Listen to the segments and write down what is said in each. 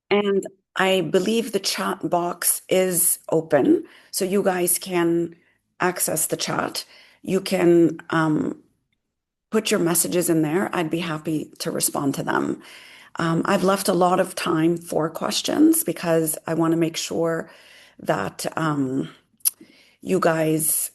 And I believe the chat box is open, so you guys can access the chat. You can put your messages in there. I'd be happy to respond to them. I've left a lot of time for questions because I want to make sure that you guys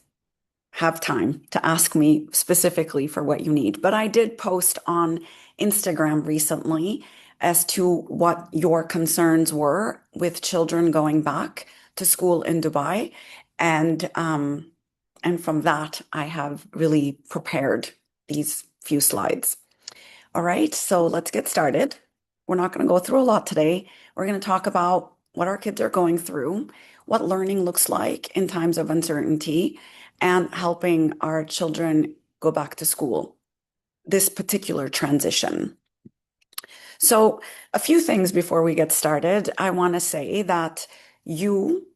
have time to ask me specifically for what you need. But I did post on Instagram recently as to what your concerns were with children going back to school in Dubai. And from that, I have really prepared these few slides. All right, so let's get started. We're not going to go through a lot today. We're going to talk about what our kids are going through, what learning looks like in times of uncertainty, and helping our children go back to school, this particular transition. So, a few things before we get started. I want to say that you,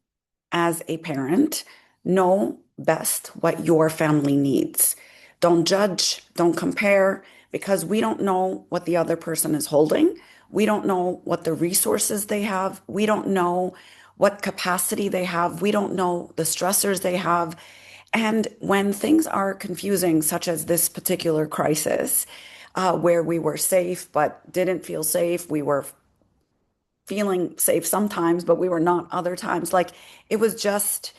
as a parent, know best what your family needs. Don't judge, don't compare, because we don't know what the other person is holding. We don't know what the resources they have. We don't know what capacity they have. We don't know the stressors they have. And when things are confusing, such as this particular crisis, where we were safe but didn't feel safe, we were feeling safe sometimes, but we were not other times. Like it was just,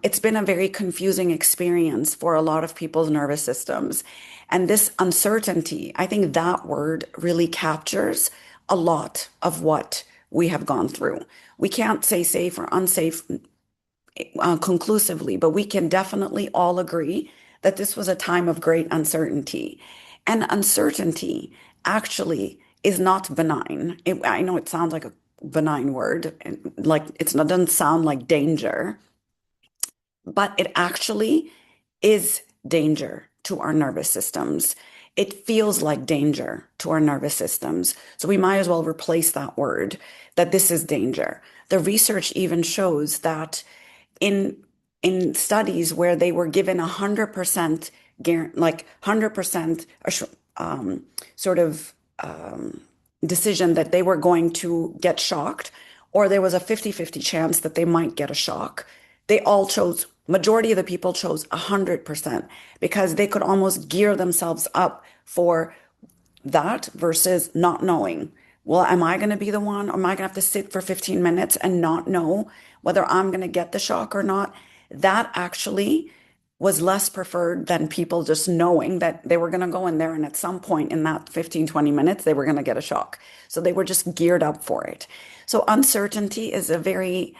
it's been a very confusing experience for a lot of people's nervous systems. And this uncertainty, I think that word really captures a lot of what we have gone through. We can't say safe or unsafe conclusively, but we can definitely all agree that this was a time of great uncertainty. And uncertainty actually is not benign. I know it sounds like a benign word, and like it doesn't sound like danger, but it actually is danger to our nervous systems. It feels like danger to our nervous systems. So we might as well replace that word, that this is danger. The research even shows that in studies where they were given 100% like 100% sort of decision that they were going to get shocked, or there was a 50-50 chance that they might get a shock, they all chose, majority of the people chose 100% because they could almost gear themselves up for that versus not knowing. Well, am I going to be the one? Am I going to have to sit for 15 minutes and not know whether I'm going to get the shock or not? That actually was less preferred than people just knowing that they were going to go in there and at some point in that 15, 20 minutes, they were going to get a shock. So they were just geared up for it. So uncertainty is a very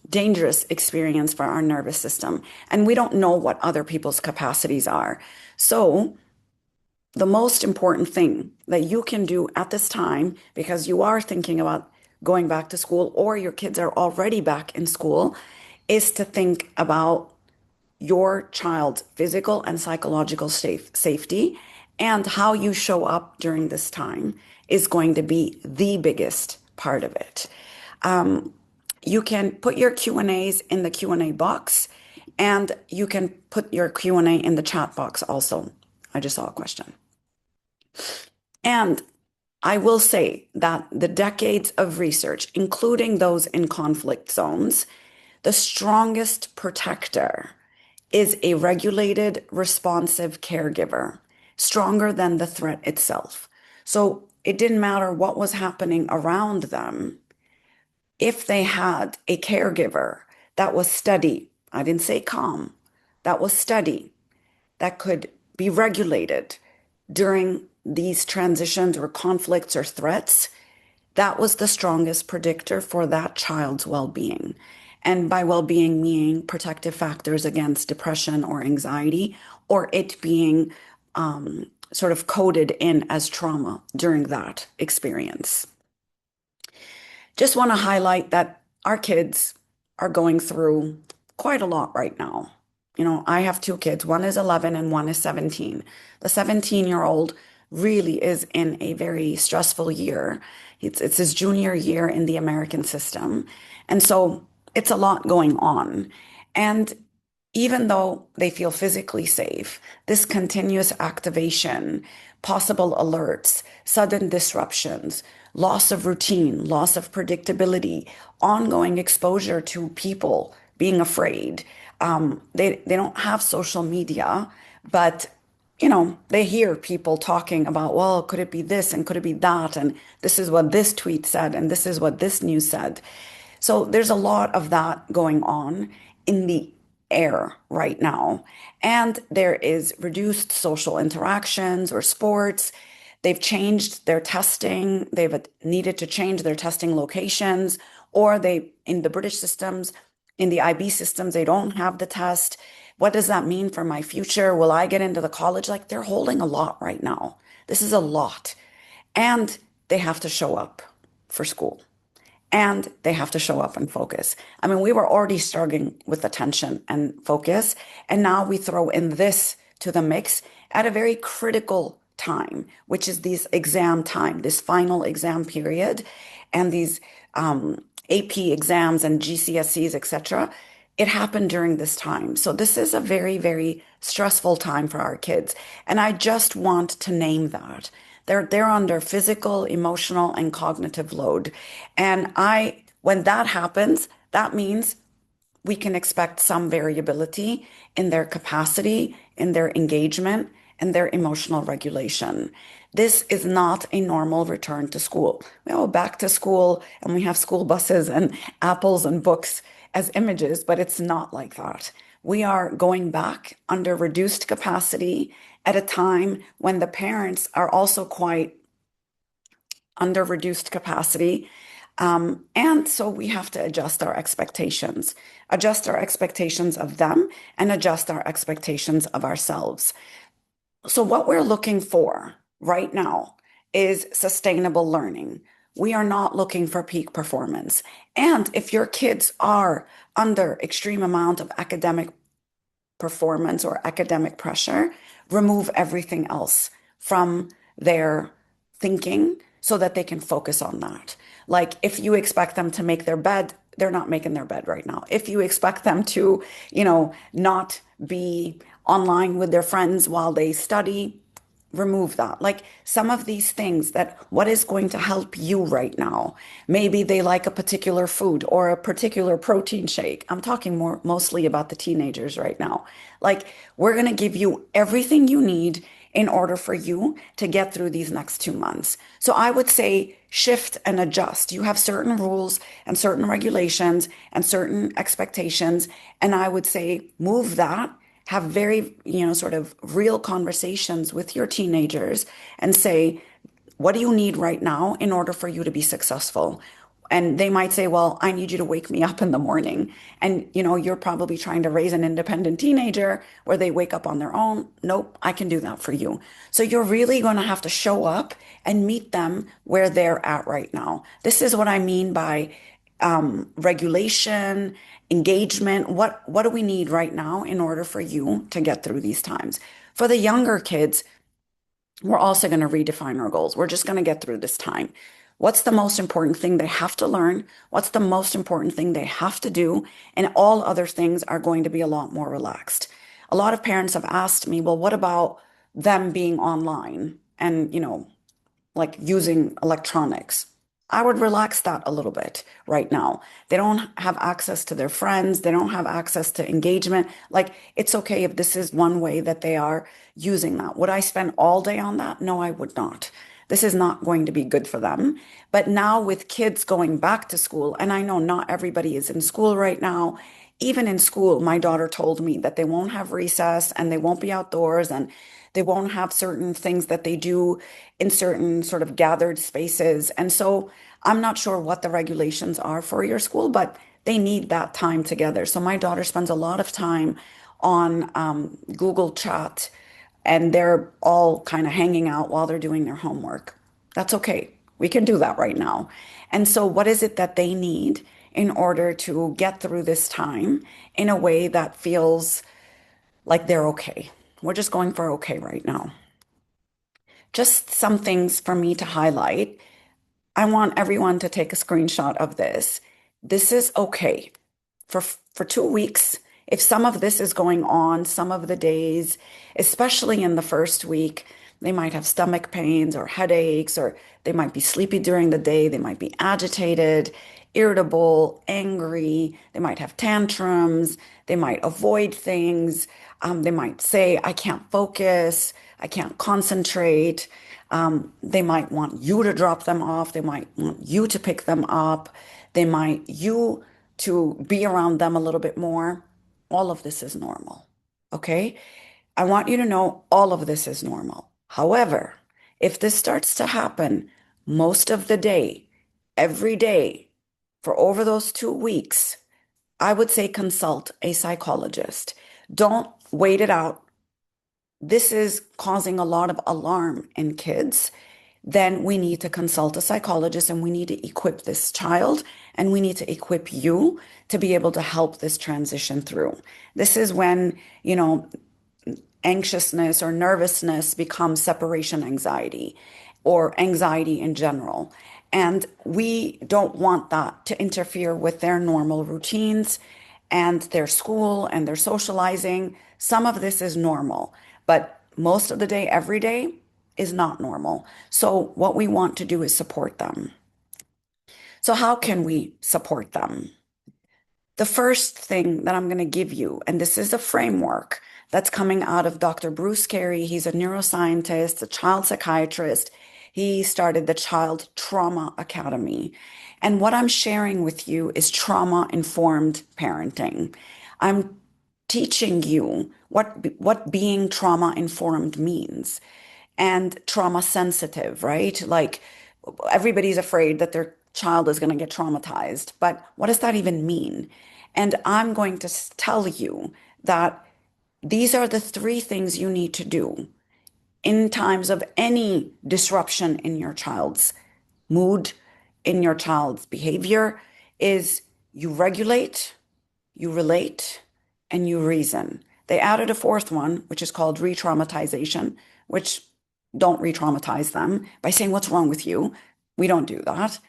dangerous experience for our nervous system. And we don't know what other people's capacities are. So the most important thing that you can do at this time, because you are thinking about going back to school or your kids are already back in school, is to think about your child's physical and psychological safety, and how you show up during this time is going to be the biggest part of it. You can put your Q&As in the Q&A box, and you can put your Q&A in the chat box also. I just saw a question. And I will say that the decades of research, including those in conflict zones, the strongest protector is a regulated, responsive caregiver, stronger than the threat itself. So it didn't matter what was happening around them. If they had a caregiver that was steady, I didn't say calm, that was steady, that could be regulated during these transitions or conflicts or threats, that was the strongest predictor for that child's well-being. And by well-being, meaning protective factors against depression or anxiety, or it being sort of coded in as trauma during that experience. Just want to highlight that our kids are going through quite a lot right now. You know, I have two kids. One is 11 and one is 17. The 17-year-old really is in a very stressful year. It's his junior year in the American system. And so it's a lot going on. And even though they feel physically safe, this continuous activation, possible alerts, sudden disruptions, loss of routine, loss of predictability, ongoing exposure to people being afraid. They don't have social media, but they hear people talking about, well, could it be this and could it be that? And this is what this tweet said, and this is what this news said. So there's a lot of that going on in the air right now. And there is reduced social interactions or sports. They've changed their testing. They've needed to change their testing locations, or in the British systems, in the IB systems, they don't have the test. What does that mean for my future? Will I get into the college? Like they're holding a lot right now. This is a lot. And they have to show up for school and they have to show up and focus. I mean, we were already struggling with attention and focus, and now we throw in this to the mix at a very critical time, which is this exam time, this final exam period, and these AP exams and GCSEs, etc. It happened during this time. So this is a very, very stressful time for our kids. And I just want to name that. They're under physical, emotional, and cognitive load. And when that happens, that means we can expect some variability in their capacity, in their engagement, and their emotional regulation. This is not a normal return to school. We go back to school and we have school buses and apples and books as images, but it's not like that. We are going back under reduced capacity at a time when the parents are also quite under reduced capacity. And so we have to adjust our expectations of them and adjust our expectations of ourselves. So what we're looking for right now is sustainable learning. We are not looking for peak performance. And if your kids are under extreme amount of academic performance or academic pressure, remove everything else from their thinking so that they can focus on that. Like if you expect them to make their bed, they're not making their bed right now. If you expect them to, not be online with their friends while they study, remove that. Like some of these things that what is going to help you right now? Maybe they like a particular food or a particular protein shake. I'm talking mostly about the teenagers right now. Like we're going to give you everything you need in order for you to get through these next 2 months. So I would say shift and adjust. You have certain rules and certain regulations and certain expectations. And I would say move that, have very, sort of real conversations with your teenagers and say, what do you need right now in order for you to be successful? And they might say, well, I need you to wake me up in the morning. And, you're probably trying to raise an independent teenager where they wake up on their own. Nope, I can do that for you. So you're really going to have to show up and meet them where they're at right now. This is what I mean by regulation, engagement. What do we need right now in order for you to get through these times? For the younger kids, we're also going to redefine our goals. We're just going to get through this time. What's the most important thing they have to learn? What's the most important thing they have to do? And all other things are going to be a lot more relaxed. A lot of parents have asked me, well, what about them being online and, like using electronics? I would relax that a little bit right now. They don't have access to their friends. They don't have access to engagement. Like, it's okay if this is one way that they are using that. Would I spend all day on that? No, I would not. This is not going to be good for them. But now with kids going back to school, and I know not everybody is in school right now. Even in school, my daughter told me that they won't have recess and they won't be outdoors and they won't have certain things that they do in certain sort of gathered spaces. And so I'm not sure what the regulations are for your school, but they need that time together. So my daughter spends a lot of time on Google Chat and they're all kind of hanging out while they're doing their homework. That's okay. We can do that right now. And so, what is it that they need in order to get through this time in a way that feels like they're okay? We're just going for okay right now. Just some things for me to highlight. I want everyone to take a screenshot of this. This is okay. For 2 weeks, If some of this is going on, some of the days, especially in the first week, they might have stomach pains or headaches, or they might be sleepy during the day. They might be agitated, irritable, angry. They might have tantrums. They might avoid things. They might say, I can't focus. I can't concentrate. They might want you to drop them off. They might want you to pick them up. They might you to be around them a little bit more. All of this is normal. Okay? I want you to know all of this is normal. However, if this starts to happen most of the day, every day, for over those 2 weeks, I would say consult a psychologist. Don't wait it out. This is causing a lot of alarm in kids. Then we need to consult a psychologist and we need to equip this child and we need to equip you to be able to help this transition through. This is when, anxiousness or nervousness becomes separation anxiety or anxiety in general. And we don't want that to interfere with their normal routines and their school and their socializing. Some of this is normal, but most of the day, every day, is not normal. So, what we want to do is support them. So, how can we support them? The first thing that I'm going to give you, and this is a framework that's coming out of Dr. Bruce Carey. He's a neuroscientist, a child psychiatrist. He started the Child Trauma Academy. And what I'm sharing with you is trauma-informed parenting. I'm teaching you what being trauma-informed means and trauma sensitive, right? Like everybody's afraid that their child is going to get traumatized, but what does that even mean? And I'm going to tell you that these are the three things you need to do in times of any disruption in your child's mood, in your child's behavior, is you regulate, you relate, and you reason. They added a fourth one, which is called re-traumatization, which don't re-traumatize them by saying, what's wrong with you? We don't do that.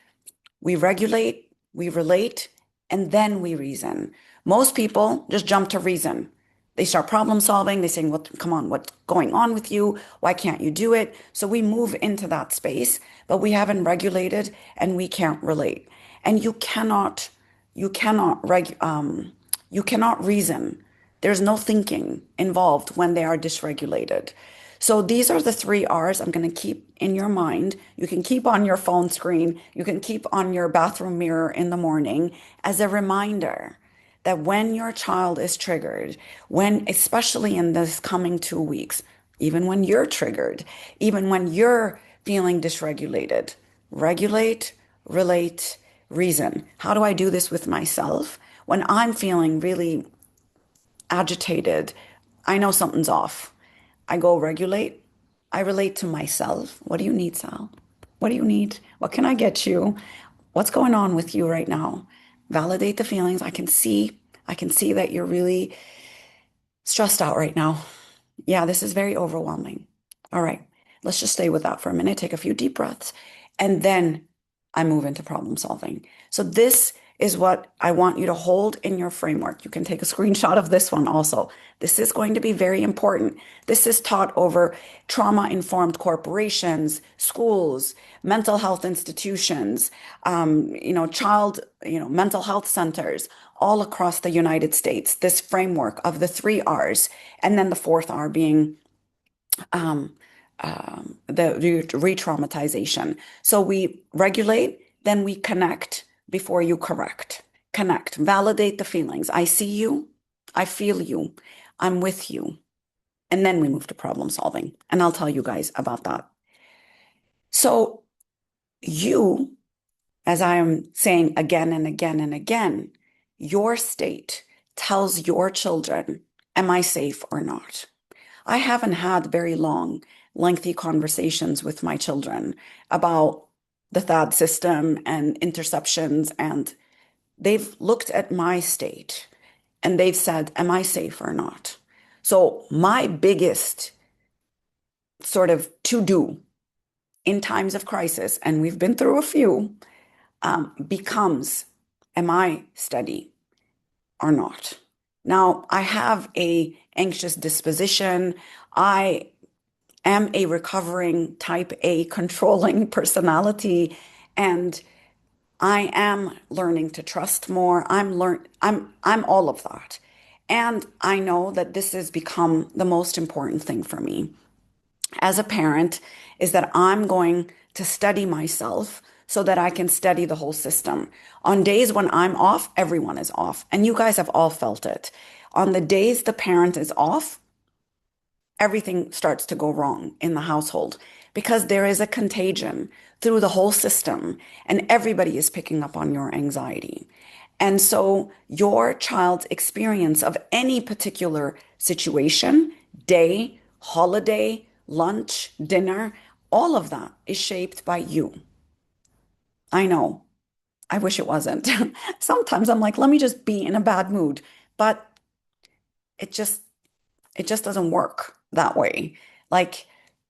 We regulate, we relate, and then we reason. Most people just jump to reason. They start problem solving. They say, "What? Come on, what's going on with you? Why can't you do it?" So we move into that space, but we haven't regulated and we can't relate. And you cannot reason. There's no thinking involved when they are dysregulated. So these are the three R's I'm going to keep in your mind. You can keep on your phone screen. You can keep on your bathroom mirror in the morning as a reminder that when your child is triggered, when, especially in this coming 2 weeks, even when you're triggered, even when you're feeling dysregulated, regulate, relate, reason. How do I do this with myself? When I'm feeling really agitated, I know something's off. I go regulate. I relate to myself. What do you need, Sal? What do you need? What can I get you? What's going on with you right now? Validate the feelings. I can see that you're really stressed out right now. Yeah, this is very overwhelming. All right, let's just stay with that for a minute, take a few deep breaths, and then I move into problem solving. So this is what I want you to hold in your framework. You can take a screenshot of this one also. This is going to be very important. This is taught over trauma-informed corporations, schools, mental health institutions, mental health centers all across the United States. This framework of the three R's, and then the fourth R being um, the re-traumatization. So we regulate, then we connect before you correct. Connect, validate the feelings. I see you, I feel you, I'm with you. And then we move to problem solving. And I'll tell you guys about that. So you, as I am saying again and again and again, your state tells your children, am I safe or not? I haven't had very long, lengthy conversations with my children about the THAAD system and interceptions, and they've looked at my state and they've said, am I safe or not? So my biggest sort of to-do in times of crisis, and we've been through a few, becomes, am I steady or not? Now, I have a anxious disposition. I am a recovering type A controlling personality, and I am learning to trust more. I'm all of that. And I know that this has become the most important thing for me as a parent is that I'm going to study myself so that I can study the whole system. On days when I'm off, everyone is off. And you guys have all felt it. On the days the parent is off, everything starts to go wrong in the household because there is a contagion through the whole system and everybody is picking up on your anxiety. And so your child's experience of any particular situation, day, holiday, lunch, dinner, all of that is shaped by you. I know. I wish it wasn't. Sometimes I'm like, let me just be in a bad mood, but it just it just doesn't work that way. Like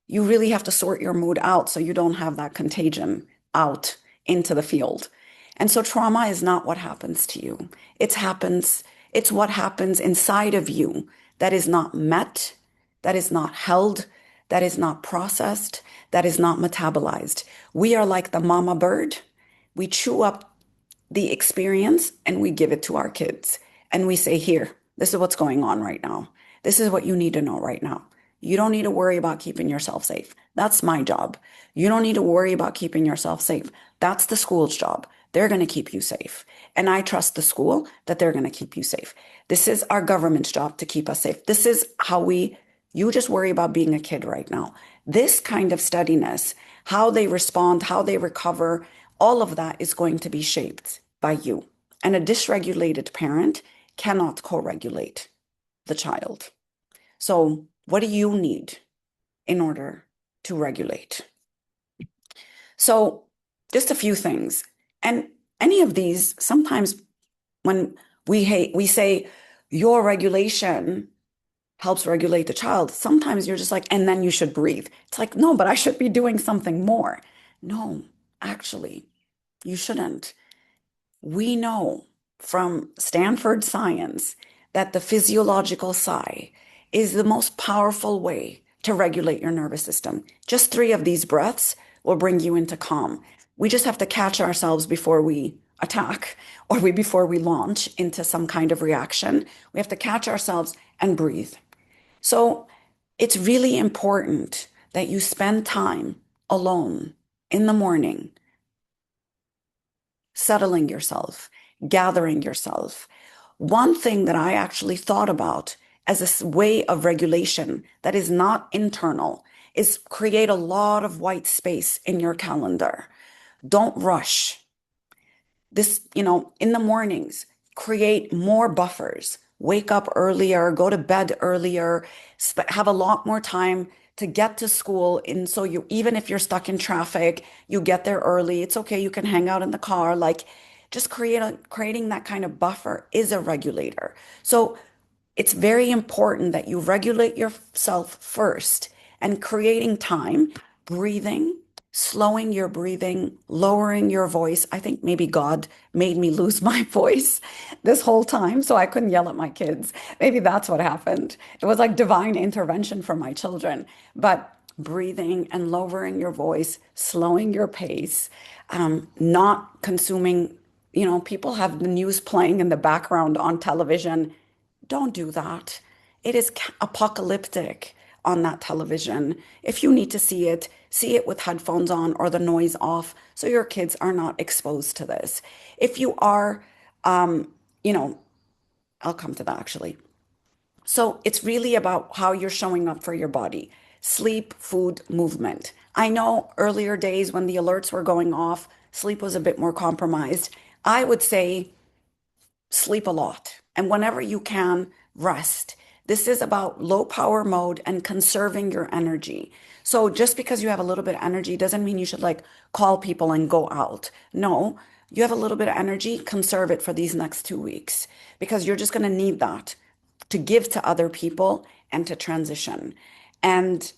you really have to sort your mood out so you don't have that contagion out into the field. And so trauma is not what happens to you. It's what happens inside of you that is not met, that is not held, that is not processed, that is not metabolized. We are like the mama bird. We chew up the experience and we give it to our kids. And we say, here, this is what's going on right now. This is what you need to know right now. You don't need to worry about keeping yourself safe. That's my job. You don't need to worry about keeping yourself safe. That's the school's job. They're going to keep you safe. And I trust the school that they're going to keep you safe. This is our government's job to keep us safe. This is how you just worry about being a kid right now. This kind of steadiness, how they respond, how they recover, all of that is going to be shaped by you. And a dysregulated parent cannot co-regulate the child. So, what do you need in order to regulate? So, just a few things. And any of these, sometimes when we say your regulation helps regulate the child, sometimes you're just like, and then you should breathe. It's like, no, but I should be doing something more. No, actually, you shouldn't. We know from Stanford science that the physiological sigh is the most powerful way to regulate your nervous system. Just three of these breaths will bring you into calm. We just have to catch ourselves before we attack or before we launch into some kind of reaction. We have to catch ourselves and breathe. So it's really important that you spend time alone in the morning settling yourself, gathering yourself. One thing that I actually thought about as a way of regulation that is not internal is create a lot of white space in your calendar. Don't rush. This, in the mornings, create more buffers. Wake up earlier, go to bed earlier, have a lot more time to get to school. And so you, even if you're stuck in traffic, you get there early. It's okay. You can hang out in the car. Like just creating that kind of buffer is a regulator. So it's very important that you regulate yourself first and creating time, breathing, slowing your breathing, lowering your voice. I think maybe God made me lose my voice this whole time so I couldn't yell at my kids. Maybe that's what happened. It was like divine intervention for my children. But breathing and lowering your voice, slowing your pace, not consuming, people have the news playing in the background on television. Don't do that. It is apocalyptic on that television. If you need to see it with headphones on or the noise off so your kids are not exposed to this. If you are, um, you know, I'll come to that actually. So it's really about how you're showing up for your body. Sleep, food, movement. I know earlier days when the alerts were going off, sleep was a bit more compromised. I would say sleep a lot. And whenever you can, rest. This is about low power mode and conserving your energy. So just because you have a little bit of energy doesn't mean you should like call people and go out. No, you have a little bit of energy, conserve it for these next 2 weeks because you're just going to need that to give to other people and to transition. And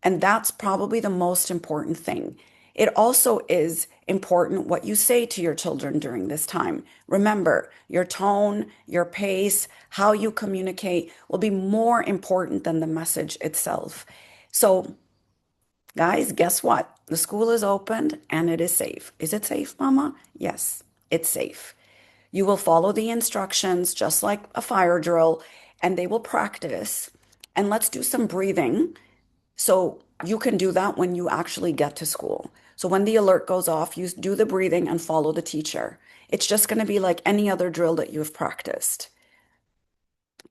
and that's probably the most important thing. It also is important what you say to your children during this time. Remember, your tone, your pace, how you communicate will be more important than the message itself. So, guys, guess what? The school is opened and it is safe. Is it safe, Mama? Yes, it's safe. You will follow the instructions just like a fire drill, and they will practice. And let's do some breathing so you can do that when you actually get to school. So when the alert goes off, you do the breathing and follow the teacher. It's just going to be like any other drill that you've practiced.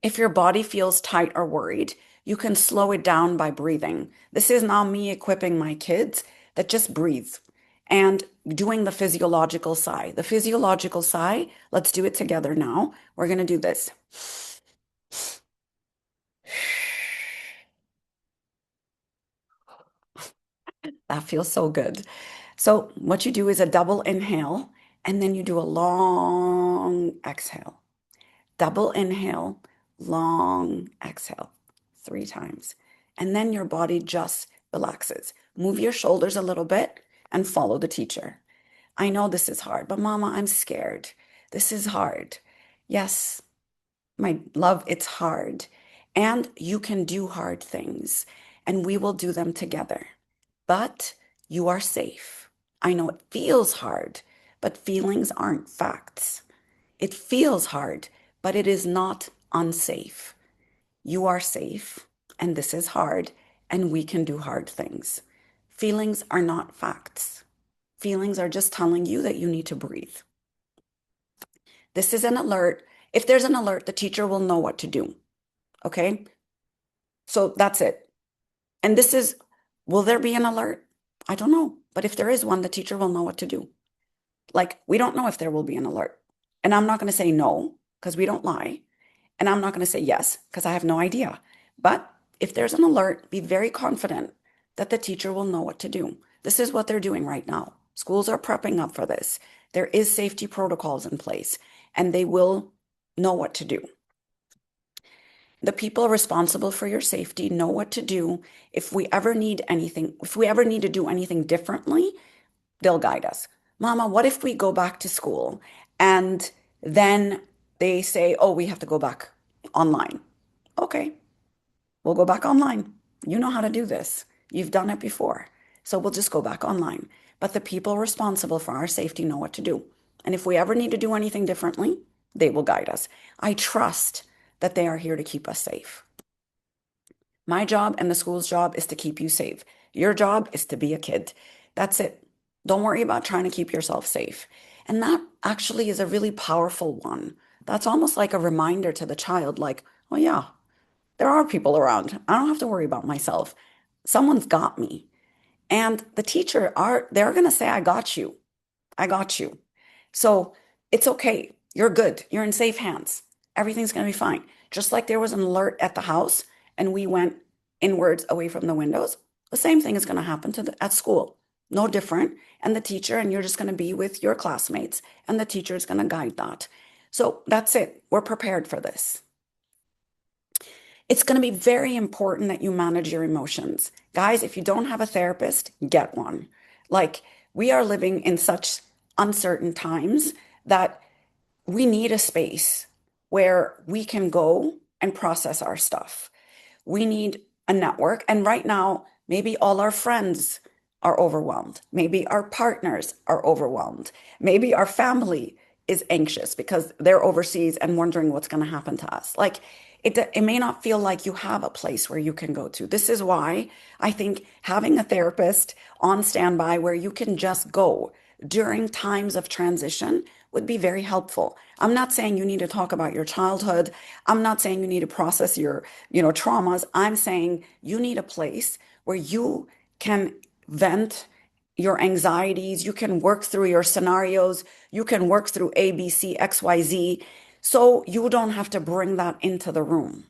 If your body feels tight or worried, you can slow it down by breathing. This is now me equipping my kids that just breathe and doing the physiological sigh. The physiological sigh, let's do it together now. We're going to do this. That feels so good. So, what you do is a double inhale, and then you do a long exhale. Double inhale, long exhale, 3 times. And then your body just relaxes. Move your shoulders a little bit and follow the teacher. I know this is hard, but Mama, I'm scared. This is hard. Yes, my love, it's hard. And you can do hard things, and we will do them together. But you are safe. I know it feels hard, but feelings aren't facts. It feels hard, but it is not unsafe. You are safe, and this is hard, and we can do hard things. Feelings are not facts. Feelings are just telling you that you need to breathe. This is an alert. If there's an alert, the teacher will know what to do. Okay? So that's it. And this is, will there be an alert? I don't know. But if there is one, the teacher will know what to do. Like, we don't know if there will be an alert. And I'm not going to say no, because we don't lie. And I'm not going to say yes, because I have no idea. But if there's an alert, be very confident that the teacher will know what to do. This is what they're doing right now. Schools are prepping up for this. There is safety protocols in place, and they will know what to do. The people responsible for your safety know what to do. If we ever need anything, if we ever need to do anything differently, they'll guide us. Mama, what if we go back to school and then they say, oh, we have to go back online? Okay, we'll go back online. You know how to do this. You've done it before. So we'll just go back online. But the people responsible for our safety know what to do. And if we ever need to do anything differently, they will guide us. I trust that they are here to keep us safe. My job and the school's job is to keep you safe. Your job is to be a kid. That's it. Don't worry about trying to keep yourself safe. And that actually is a really powerful one. That's almost like a reminder to the child, like, oh, yeah, there are people around. I don't have to worry about myself. Someone's got me. And the teacher they're going to say, I got you. I got you. So it's okay. You're good. You're in safe hands. Everything's going to be fine. Just like there was an alert at the house and we went inwards away from the windows, the same thing is going to happen at school. No different. And the teacher, and you're just going to be with your classmates, and the teacher is going to guide that. So that's it. We're prepared for this. It's going to be very important that you manage your emotions. Guys, if you don't have a therapist, get one. Like, we are living in such uncertain times that we need a space where we can go and process our stuff. We need a network. And right now, maybe all our friends are overwhelmed. Maybe our partners are overwhelmed. Maybe our family is anxious because they're overseas and wondering what's going to happen to us. Like, it may not feel like you have a place where you can go to. This is why I think having a therapist on standby where you can just go during times of transition would be very helpful. I'm not saying you need to talk about your childhood. I'm not saying you need to process your, traumas. I'm saying you need a place where you can vent your anxieties, you can work through your scenarios, you can work through A, B, C, X, Y, Z, so you don't have to bring that into the room.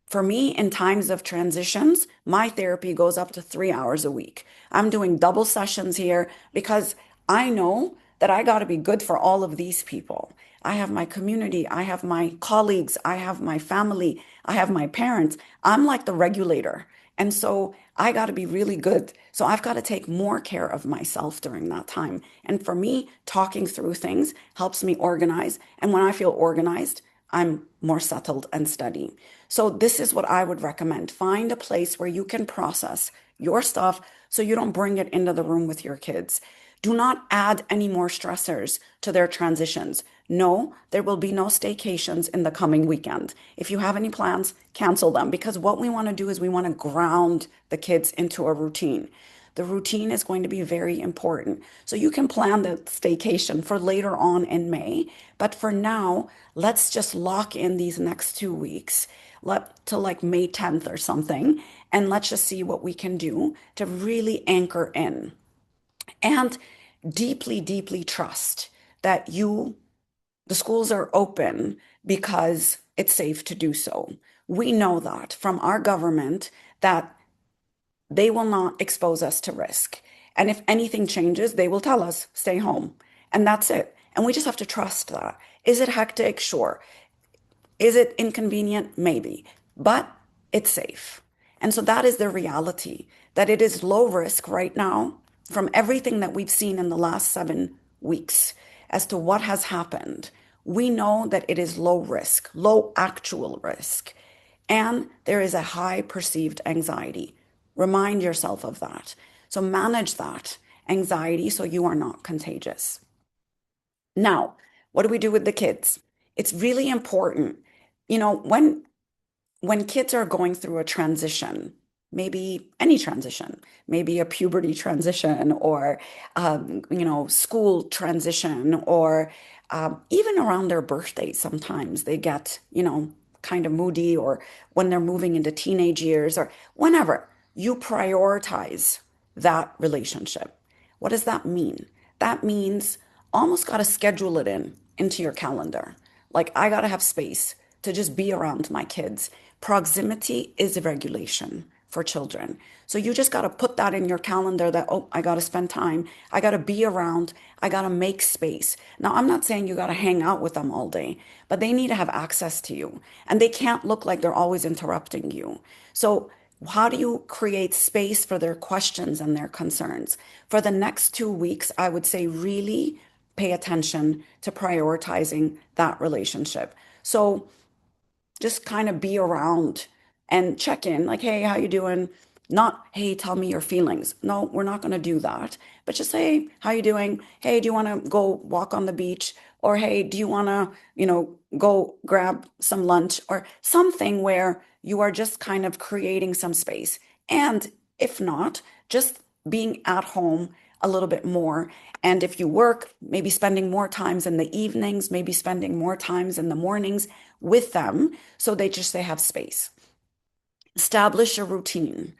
For me, in times of transitions, my therapy goes up to 3 hours a week. I'm doing double sessions here because I know that I got to be good for all of these people. I have my community, I have my colleagues, I have my family, I have my parents. I'm like the regulator. And so I got to be really good. So I've got to take more care of myself during that time. And for me, talking through things helps me organize. And when I feel organized, I'm more settled and steady. So this is what I would recommend. Find a place where you can process your stuff so you don't bring it into the room with your kids. Do not add any more stressors to their transitions. No, there will be no staycations in the coming weekend. If you have any plans, cancel them because what we want to do is we want to ground the kids into a routine. The routine is going to be very important. So you can plan the staycation for later on in May, but for now, let's just lock in these next 2 weeks to like May 10th or something, and let's just see what we can do to really anchor in and deeply, deeply trust that the schools are open because it's safe to do so. We know that from our government that they will not expose us to risk. And if anything changes, they will tell us, stay home. And that's it. And we just have to trust that. Is it hectic? Sure. Is it inconvenient? Maybe. But it's safe. And so that is the reality that it is low risk right now from everything that we've seen in the last 7 weeks as to what has happened. We know that it is low risk, low actual risk, and there is a high perceived anxiety. Remind yourself of that. So manage that anxiety so you are not contagious. Now, what do we do with the kids? It's really important. You know, when kids are going through a transition, maybe any transition, maybe a puberty transition or, school transition, or even around their birthday, sometimes they get, kind of moody, or when they're moving into teenage years, or whenever you prioritize that relationship. What does that mean? That means almost got to schedule it into your calendar. Like I got to have space to just be around my kids. Proximity is a regulation for children. So you just got to put that in your calendar that, oh, I got to spend time. I got to be around. I got to make space. Now, I'm not saying you got to hang out with them all day, but they need to have access to you. And they can't look like they're always interrupting you. So how do you create space for their questions and their concerns? For the next 2 weeks, I would say really pay attention to prioritizing that relationship. So just kind of be around and check in, like, hey, how you doing? Not, hey, tell me your feelings. No, we're not going to do that. But just say, hey, how you doing? Hey, do you want to go walk on the beach? Or hey, do you want to, go grab some lunch or something where you are just kind of creating some space. And if not, just being at home a little bit more. And if you work, maybe spending more times in the evenings, maybe spending more times in the mornings with them so they have space. Establish a routine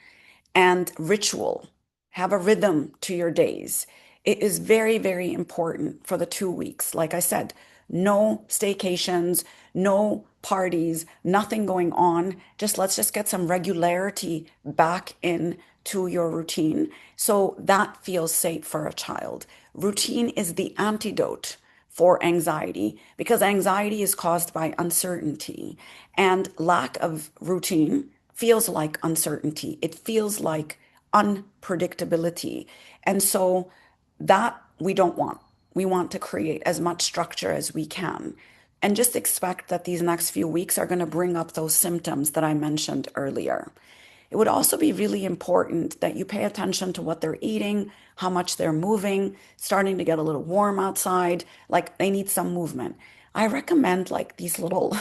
and ritual. Have a rhythm to your days. It is very, very important for the 2 weeks. Like I said, no staycations, no parties, nothing going on. Let's just get some regularity back in to your routine so that feels safe for a child. Routine is the antidote for anxiety because anxiety is caused by uncertainty, and lack of routine feels like uncertainty. It feels like unpredictability. And so that we don't want. We want to create as much structure as we can. And just expect that these next few weeks are going to bring up those symptoms that I mentioned earlier. It would also be really important that you pay attention to what they're eating, how much they're moving, starting to get a little warm outside, like they need some movement. I recommend like these little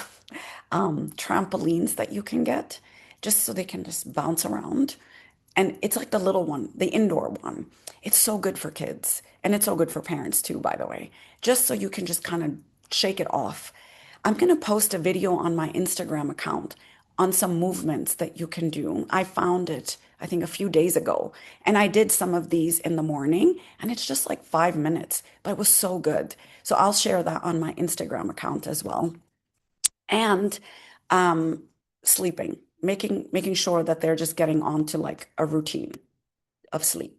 trampolines that you can get just so they can just bounce around. And it's like the little one, the indoor one. It's so good for kids. And it's so good for parents too, by the way, just so you can just kind of shake it off. I'm going to post a video on my Instagram account on some movements that you can do. I found it, I think, a few days ago. And I did some of these in the morning, and it's just like 5 minutes, but it was so good. So I'll share that on my Instagram account as well. And um, sleeping, making sure that they're just getting onto like a routine of sleep.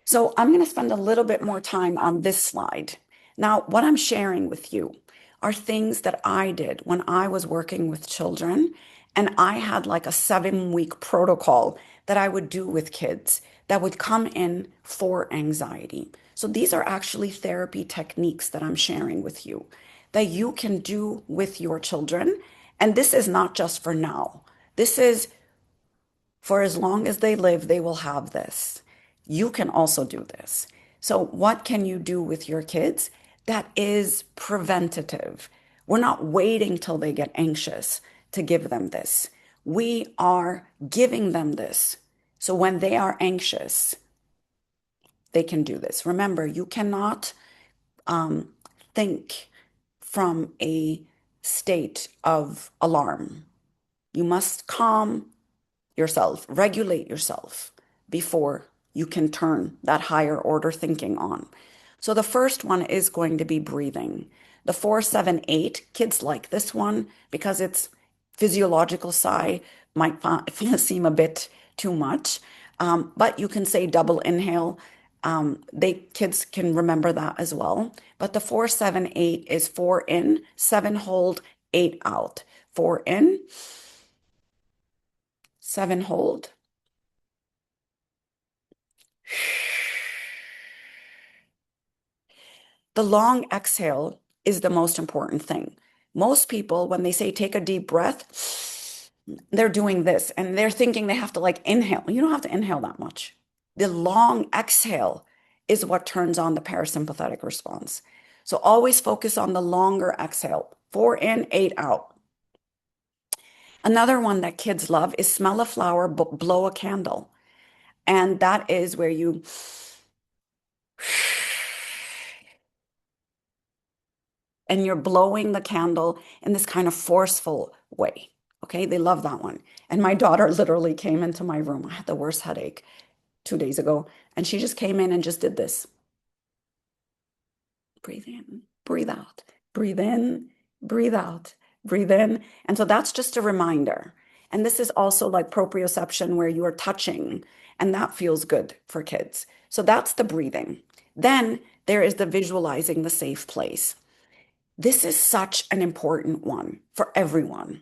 So I'm going to spend a little bit more time on this slide. Now, what I'm sharing with you are things that I did when I was working with children And I had like a 7 week protocol that I would do with kids that would come in for anxiety. So these are actually therapy techniques that I'm sharing with you that you can do with your children. And this is not just for now. This is for as long as they live, they will have this. You can also do this. So, what can you do with your kids that is preventative? We're not waiting till they get anxious to give them this. We are giving them this. So, when they are anxious, they can do this. Remember, you cannot um, think from a state of alarm. You must calm yourself, regulate yourself before you can turn that higher order thinking on. So the first one is going to be breathing. The 4-7-8, kids like this one because it's physiological sigh might seem a bit too much, but you can say double inhale. They kids can remember that as well. But the 4-7-8 is 4 in, 7 hold, 8 out. 4 in, 7 hold. The long exhale is the most important thing. Most people, when they say take a deep breath, they're doing this and they're thinking they have to like inhale. You don't have to inhale that much. The long exhale is what turns on the parasympathetic response. So always focus on the longer exhale. 4 in, 8 out. Another one that kids love is smell a flower, blow a candle. And that is where you and you're blowing the candle in this kind of forceful way. Okay, they love that one. And my daughter literally came into my room. I had the worst headache 2 days ago, and she just came in and just did this. Breathe in, breathe out, breathe in, breathe out, breathe in. And so that's just a reminder. And this is also like proprioception where you are touching, and that feels good for kids. So that's the breathing. Then there is the visualizing the safe place. This is such an important one for everyone.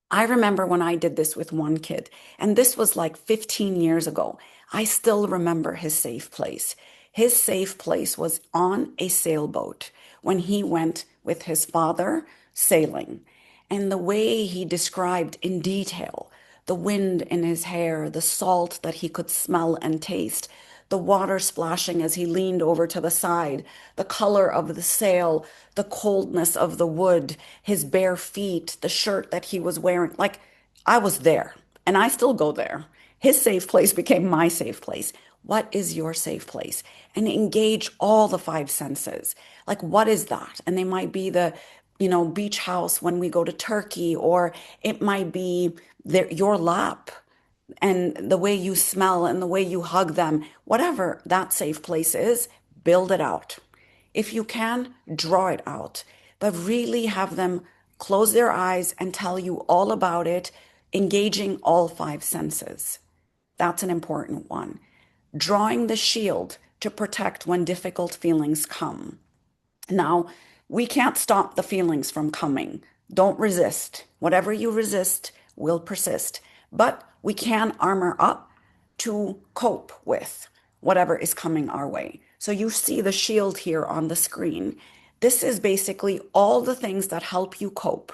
I remember when I did this with one kid, and this was like 15 years ago. I still remember his safe place. His safe place was on a sailboat when he went with his father sailing. And the way he described in detail the wind in his hair, the salt that he could smell and taste, the water splashing as he leaned over to the side, the color of the sail, the coldness of the wood, his bare feet, the shirt that he was wearing. Like I was there and I still go there. His safe place became my safe place. What is your safe place? And engage all the five senses. Like, what is that? And they might be the, beach house when we go to Turkey, or it might be your lap and the way you smell and the way you hug them, whatever that safe place is, build it out. If you can, draw it out, but really have them close their eyes and tell you all about it, engaging all five senses. That's an important one. Drawing the shield to protect when difficult feelings come. Now, we can't stop the feelings from coming. Don't resist. Whatever you resist will persist. But we can armor up to cope with whatever is coming our way. So you see the shield here on the screen. This is basically all the things that help you cope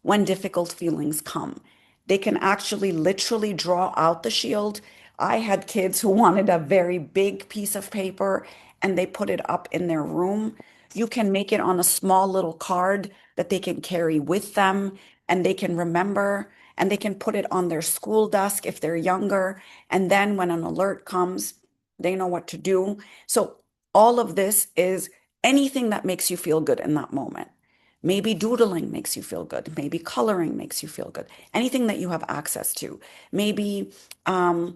when difficult feelings come. They can actually literally draw out the shield. I had kids who wanted a very big piece of paper and they put it up in their room. You can make it on a small little card that they can carry with them and they can remember, and they can put it on their school desk if they're younger. And then when an alert comes, they know what to do. So all of this is anything that makes you feel good in that moment. Maybe doodling makes you feel good. Maybe coloring makes you feel good. Anything that you have access to. Maybe, a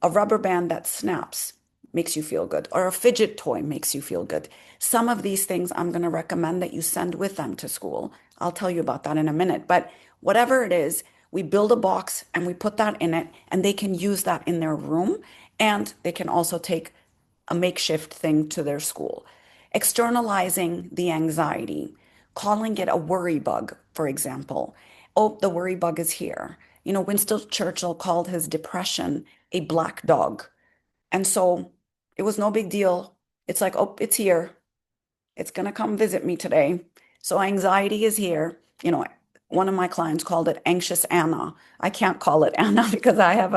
rubber band that snaps makes you feel good, or a fidget toy makes you feel good. Some of these things I'm going to recommend that you send with them to school. I'll tell you about that in a minute. But whatever it is, we build a box and we put that in it, and they can use that in their room, and they can also take a makeshift thing to their school. Externalizing the anxiety, calling it a worry bug, for example, oh, the worry bug is here. Winston Churchill called his depression a black dog. And so it was no big deal. It's like, oh, it's here. It's going to come visit me today. So anxiety is here. One of my clients called it anxious Anna. I can't call it Anna because I have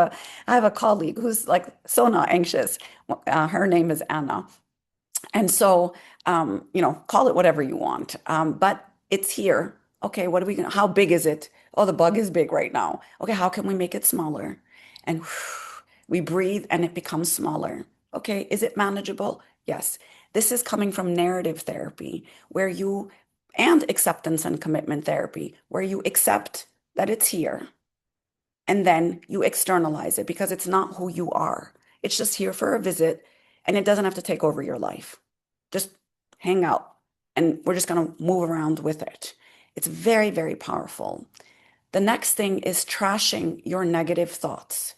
a colleague who's like so not anxious. Her name is Anna. And so, call it whatever you want. But it's here. Okay, what are we gonna, how big is it? Oh, the bug is big right now. Okay, how can we make it smaller? And we breathe and it becomes smaller. Okay, is it manageable? Yes. This is coming from narrative therapy, and acceptance and commitment therapy, where you accept that it's here and then you externalize it because it's not who you are. It's just here for a visit and it doesn't have to take over your life. Just hang out and we're just going to move around with it. It's very, very powerful. The next thing is trashing your negative thoughts.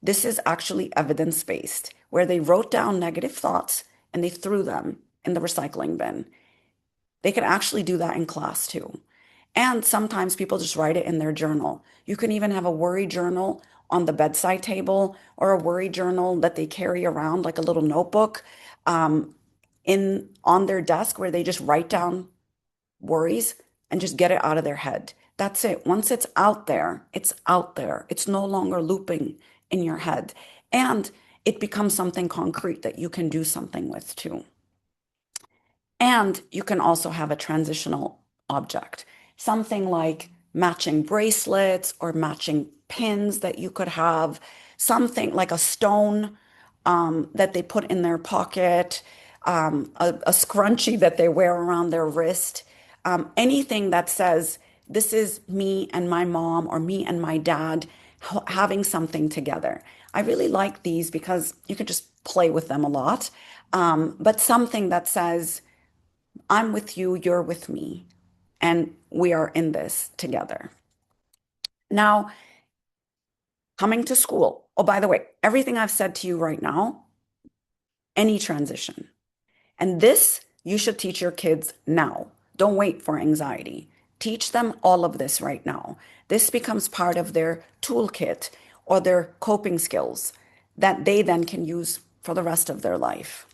This is actually evidence-based, where they wrote down negative thoughts and they threw them in the recycling bin. They can actually do that in class too. And sometimes people just write it in their journal. You can even have a worry journal on the bedside table or a worry journal that they carry around like a little notebook um, in on their desk where they just write down worries and just get it out of their head. That's it. Once it's out there, it's out there. It's no longer looping in your head. And it becomes something concrete that you can do something with too. And you can also have a transitional object, something like matching bracelets or matching pins that you could have, something like a stone that they put in their pocket, a scrunchie that they wear around their wrist, anything that says, this is me and my mom or me and my dad having something together. I really like these because you can just play with them a lot. But something that says, I'm with you, you're with me, and we are in this together. Now, coming to school. Oh, by the way, everything I've said to you right now, any transition. And this you should teach your kids now. Don't wait for anxiety. Teach them all of this right now. This becomes part of their toolkit or their coping skills that they then can use for the rest of their life.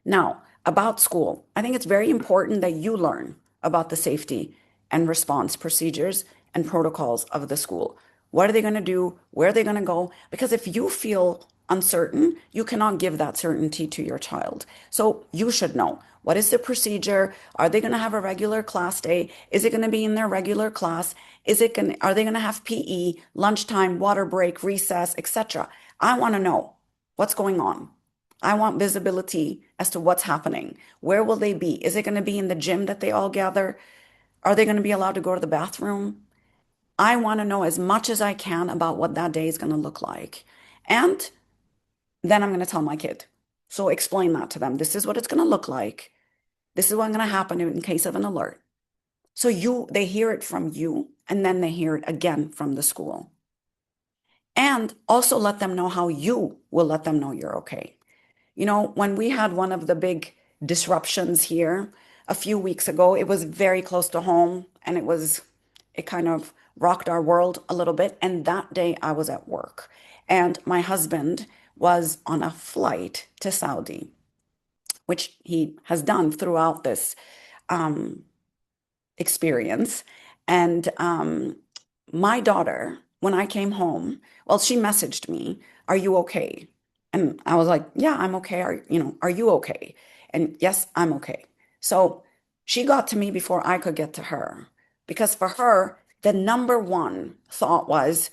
Now, about school, I think it's very important that you learn about the safety and response procedures and protocols of the school. What are they going to do? Where are they going to go? Because if you feel uncertain, you cannot give that certainty to your child. So you should know, what is the procedure? Are they going to have a regular class day? Is it going to be in their regular class? Are they going to have PE, lunchtime, water break, recess, etc.? I want to know what's going on. I want visibility as to what's happening. Where will they be? Is it going to be in the gym that they all gather? Are they going to be allowed to go to the bathroom? I want to know as much as I can about what that day is going to look like. And then I'm going to tell my kid. So explain that to them. This is what it's going to look like. This is what's going to happen in case of an alert. So they hear it from you, and then they hear it again from the school. And also let them know how you will let them know you're okay. When we had one of the big disruptions here a few weeks ago, it was very close to home and it kind of rocked our world a little bit. And that day I was at work and my husband was on a flight to Saudi, which he has done throughout this um, experience. And my daughter, when I came home, well, she messaged me, "Are you okay?" And I was like, "Yeah, I'm okay. Are you okay?" And yes, I'm okay. So she got to me before I could get to her because for her, the number one thought was,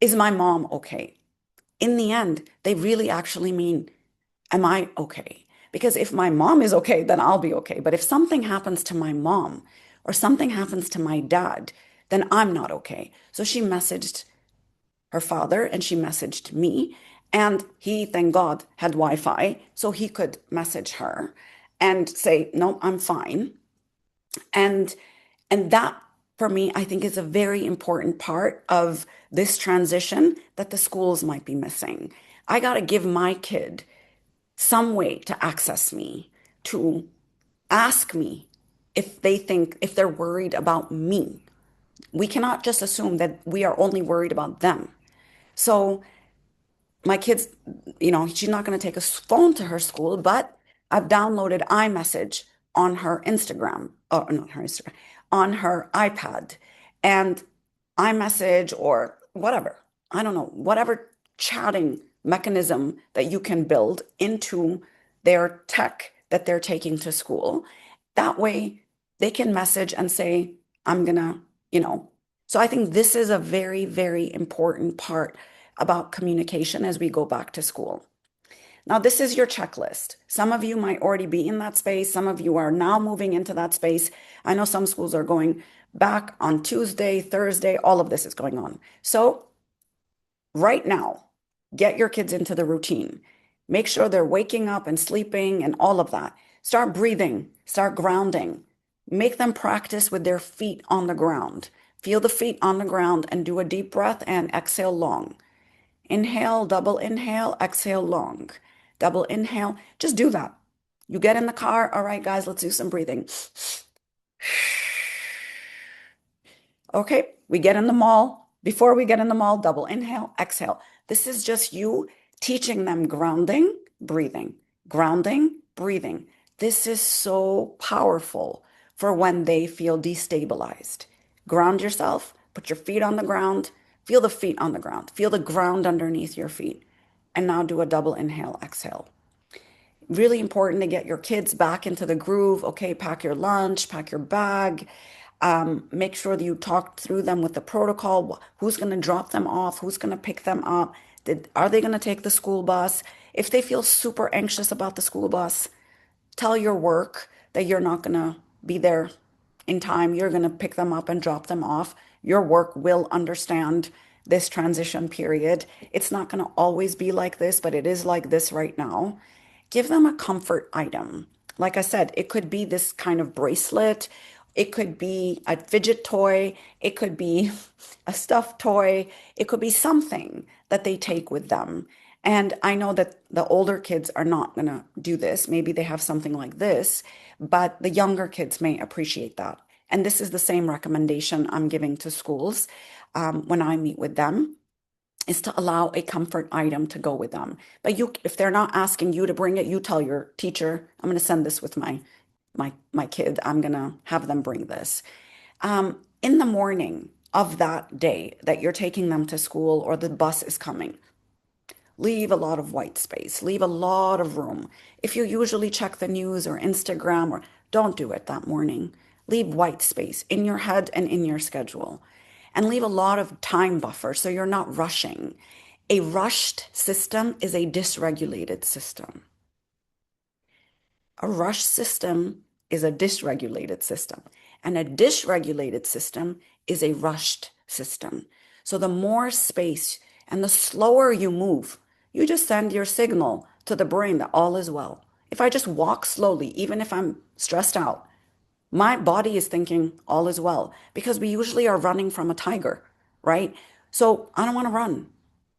is my mom okay? In the end, they really actually mean, am I okay? Because if my mom is okay, then I'll be okay. But if something happens to my mom or something happens to my dad, then I'm not okay. So she messaged her father and she messaged me. And he, thank God, had Wi-Fi, so he could message her and say, no, I'm fine. And that for me, I think is a very important part of this transition that the schools might be missing. I got to give my kid some way to access me, to ask me if they're worried about me, We cannot just assume that we are only worried about them. So my kids, she's not going to take a phone to her school, but I've downloaded iMessage on her Instagram, or not her Instagram, on her iPad, and iMessage or whatever, I don't know, whatever chatting mechanism that you can build into their tech that they're taking to school. That way they can message and say, I'm gonna, you know. So I think this is a very, very important part about communication as we go back to school. Now, this is your checklist. Some of you might already be in that space. Some of you are now moving into that space. I know some schools are going back on Tuesday, Thursday, all of this is going on. So, right now, get your kids into the routine. Make sure they're waking up and sleeping and all of that. Start breathing, start grounding. Make them practice with their feet on the ground. Feel the feet on the ground and do a deep breath and exhale long. Inhale, double inhale, exhale long. Double inhale. Just do that. You get in the car. All right, guys, let's do some breathing. Okay, we get in the mall. Before we get in the mall, double inhale, exhale. This is just you teaching them grounding, breathing, grounding, breathing. This is so powerful for when they feel destabilized. Ground yourself, put your feet on the ground, feel the feet on the ground, feel the ground underneath your feet. And now do a double inhale, exhale. Really important to get your kids back into the groove. Okay, pack your lunch, pack your bag. Make sure that you talk through them with the protocol. Who's going to drop them off? Who's going to pick them up? Are they going to take the school bus? If they feel super anxious about the school bus, tell your work that you're not going to be there in time. You're going to pick them up and drop them off. Your work will understand this transition period. It's not going to always be like this, but it is like this right now. Give them a comfort item. Like I said, it could be this kind of bracelet. It could be a fidget toy. It could be a stuffed toy. It could be something that they take with them. And I know that the older kids are not going to do this. Maybe they have something like this, but the younger kids may appreciate that. And this is the same recommendation I'm giving to schools when I meet with them, is to allow a comfort item to go with them. But if they're not asking you to bring it, you tell your teacher, I'm going to send this with my kid. I'm going to have them bring this. In the morning of that day that you're taking them to school or the bus is coming, leave a lot of white space, leave a lot of room. If you usually check the news or Instagram, or don't do it that morning. Leave white space in your head and in your schedule, and leave a lot of time buffer so you're not rushing. A rushed system is a dysregulated system. A rushed system is a dysregulated system, and a dysregulated system is a rushed system. So the more space and the slower you move, you just send your signal to the brain that all is well. If I just walk slowly, even if I'm stressed out, my body is thinking all is well, because we usually are running from a tiger, right? So I don't want to run.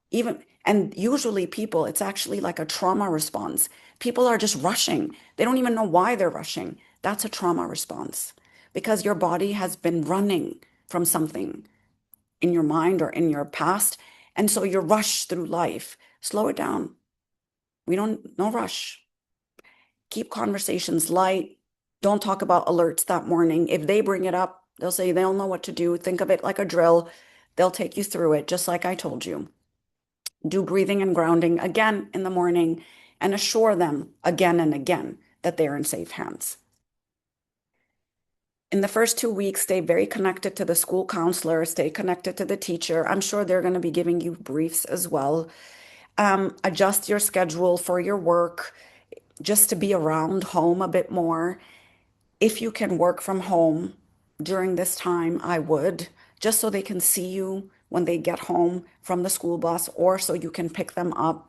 Even, and usually people, it's actually like a trauma response. People are just rushing. They don't even know why they're rushing. That's a trauma response because your body has been running from something in your mind or in your past. And so you rush through life. Slow it down. No rush. Keep conversations light. Don't talk about alerts that morning. If they bring it up, they'll say they'll know what to do. Think of it like a drill. They'll take you through it, just like I told you. Do breathing and grounding again in the morning and assure them again and again that they're in safe hands. In the first 2 weeks, stay very connected to the school counselor, stay connected to the teacher. I'm sure they're going to be giving you briefs as well. Adjust your schedule for your work just to be around home a bit more. If you can work from home during this time, I would, just so they can see you when they get home from the school bus, or so you can pick them up.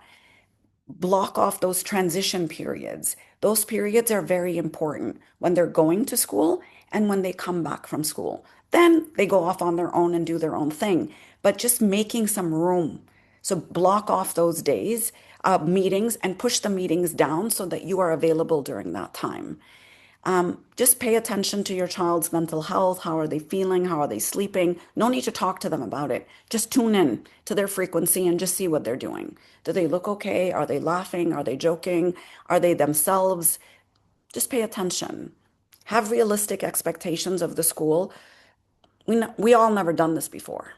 Block off those transition periods. Those periods are very important when they're going to school and when they come back from school. Then they go off on their own and do their own thing, but just making some room. So block off those days, meetings, and push the meetings down so that you are available during that time. Just pay attention to your child's mental health. How are they feeling? How are they sleeping? No need to talk to them about it. Just tune in to their frequency and just see what they're doing. Do they look okay? Are they laughing? Are they joking? Are they themselves? Just pay attention. Have realistic expectations of the school. We all never done this before.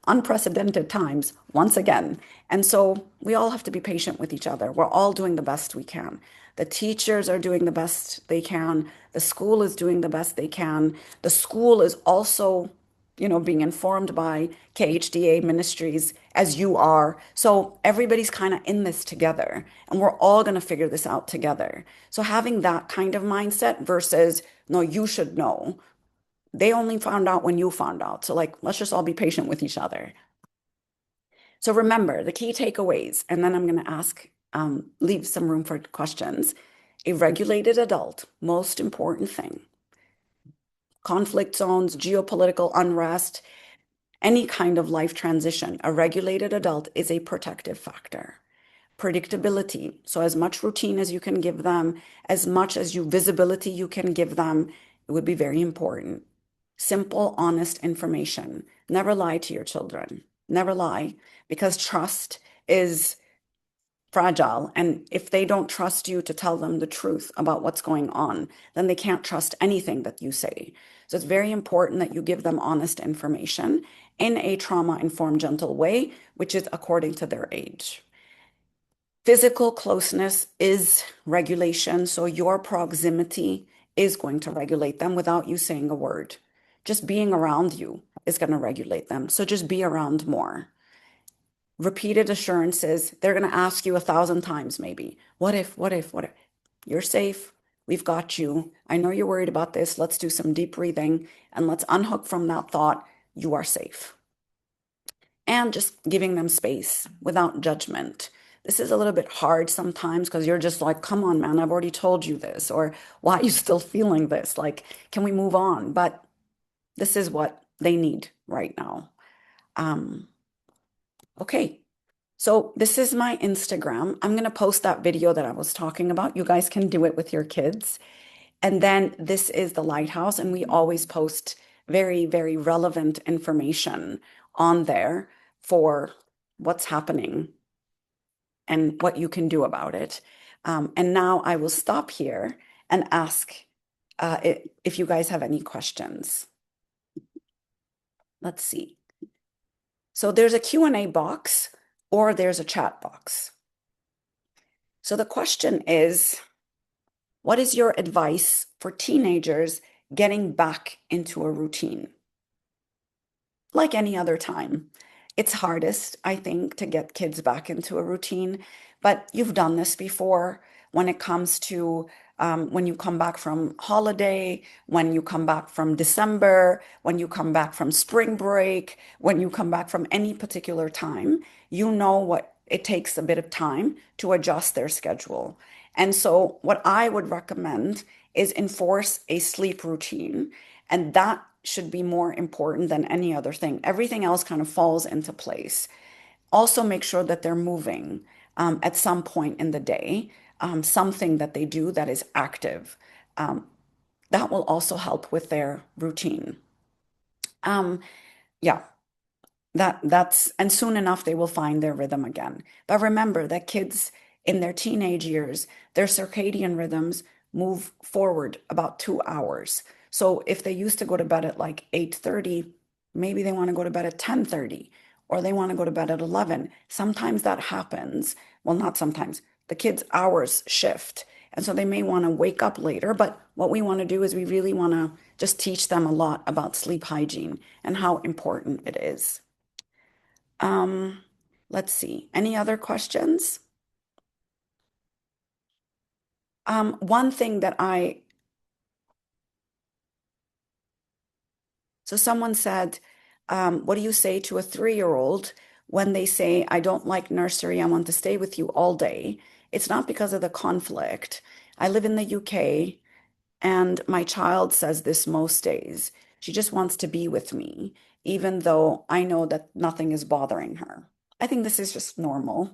Unprecedented times once again. And so we all have to be patient with each other. We're all doing the best we can. The teachers are doing the best they can. The school is doing the best they can. The school is also, being informed by KHDA ministries as you are. So everybody's kind of in this together and we're all going to figure this out together. So having that kind of mindset versus, no, you should know. They only found out when you found out. So, like, let's just all be patient with each other. So, remember the key takeaways, and then I'm going to leave some room for questions. A regulated adult, most important thing. Conflict zones, geopolitical unrest, any kind of life transition, a regulated adult is a protective factor. Predictability. So, as much routine as you can give them, as much as you visibility you can give them, it would be very important. Simple, honest information. Never lie to your children. Never lie because trust is fragile. And if they don't trust you to tell them the truth about what's going on, then they can't trust anything that you say. So it's very important that you give them honest information in a trauma-informed, gentle way, which is according to their age. Physical closeness is regulation, so your proximity is going to regulate them without you saying a word. Just being around you is going to regulate them. So just be around more. Repeated assurances, they're going to ask you 1,000 times maybe. What if, what if, what if? You're safe. We've got you. I know you're worried about this. Let's do some deep breathing and let's unhook from that thought. You are safe. And just giving them space without judgment. This is a little bit hard sometimes because you're just like, come on, man, I've already told you this. Or why are you still feeling this? Like, can we move on? But this is what they need right now. Um, okay. So this is my Instagram. I'm going to post that video that I was talking about. You guys can do it with your kids. And then this is the lighthouse, and we always post very, very relevant information on there for what's happening and what you can do about it. And now I will stop here and ask if you guys have any questions. Let's see. So there's a Q&A box or there's a chat box. So the question is, what is your advice for teenagers getting back into a routine? Like any other time. It's hardest, I think, to get kids back into a routine, but you've done this before when it comes to when you come back from holiday, when you come back from December, when you come back from spring break, when you come back from any particular time, you know what it takes a bit of time to adjust their schedule. And so, what I would recommend is enforce a sleep routine. And that should be more important than any other thing. Everything else kind of falls into place. Also, make sure that they're moving at some point in the day, something that they do that is active. Um, that will also help with their routine. Um, yeah, that's and soon enough they will find their rhythm again. But remember that kids in their teenage years, their circadian rhythms move forward about 2 hours. So if they used to go to bed at like 8:30, maybe they want to go to bed at 10:30 or they want to go to bed at 11. Sometimes that happens. Well, not sometimes. The kids' hours shift. And so they may want to wake up later, but what we want to do is we really want to just teach them a lot about sleep hygiene and how important it is. Um, let's see. Any other questions? One thing that so someone said, what do you say to a 3-year-old when they say, I don't like nursery, I want to stay with you all day? It's not because of the conflict. I live in the UK and my child says this most days. She just wants to be with me, even though I know that nothing is bothering her. I think this is just normal.